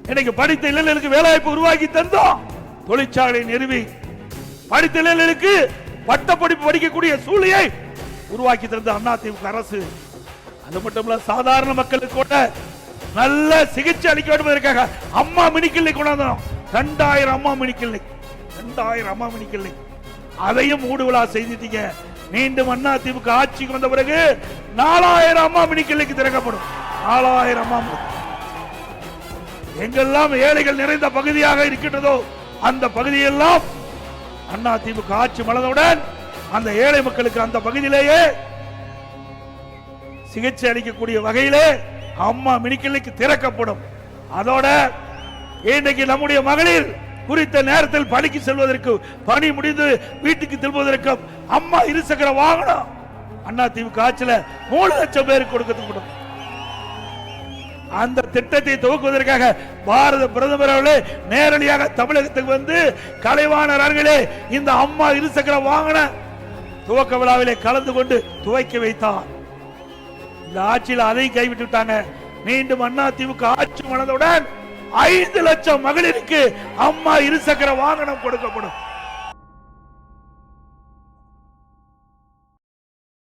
இன்னைக்கு படித்த இளைஞர்களுக்கு வேலைவாய்ப்பு உருவாக்கி தந்தோம். தொழிற்சாலை நிறுவி படித்த இளைஞர்களுக்கு பட்ட படிப்பு படிக்கக்கூடிய சூழ்நிலையை உருவாக்கி தந்த அதிமுக அரசு. அது மட்டுமல்ல, சாதாரண மக்களுக்கு கூட நல்ல சிகிச்சை அளிக்க வேண்டும் என்பதற்காக அம்மா மினி கிளினிக் கொண்டாந்தோம். 2000 அம்மா மினி கிளினிக், 2000 அம்மா மினி கிளினிக். அதையும் மூடு விழா செய்துட்டீங்க. மீண்டும் அதிமுக ஆட்சிக்கு வந்த பிறகு 4000 அம்மா மினி கிளினிக் திறக்கப்படும். 4000 அம்மா. எங்கெல்லாம் ஏழைகள் நிறைந்த பகுதியாக இருக்கின்றதோ அந்த பகுதியெல்லாம் அதிமுக ஆட்சி மலர்ந்தவுடன் அந்த ஏழை மக்களுக்கு அந்த பகுதியிலேயே சிகிச்சை அளிக்கக்கூடிய வகையிலே அம்மா மினி கிளினிக் திறக்கப்படும். அதோட இன்றைக்கு நம்முடைய மகளிர் குறித்த நேரத்தில் பணிக்கு செல்வதற்கு, பணி முடிந்து வீட்டுக்கு திரும்புவதற்கு அம்மா இருசக்கர வாகனம் அதிமுக ஆட்சியில் 3 லட்சம் பேருக்கு கொடுக்கப்படும். அந்த திட்டத்தை துவக்குவதற்காக பாரத பிரதமர் அவர்களே நேரடியாக தமிழகத்துக்கு வந்து கலைவாணர் அவர்களே இந்த அம்மா இருசக்கர வாகன துவக்க விழாவிலே கலந்து கொண்டு துவக்கி வைத்தார். இந்த ஆட்சியில் அதை கைவிட்டு விட்டாங்க. மீண்டும் அதிமுக ஆட்சி மலர்ந்தவுடன் 5 லட்சம் மகளிருக்கு அம்மா இருசக்கர வாகனம் கொடுக்கப்படும்.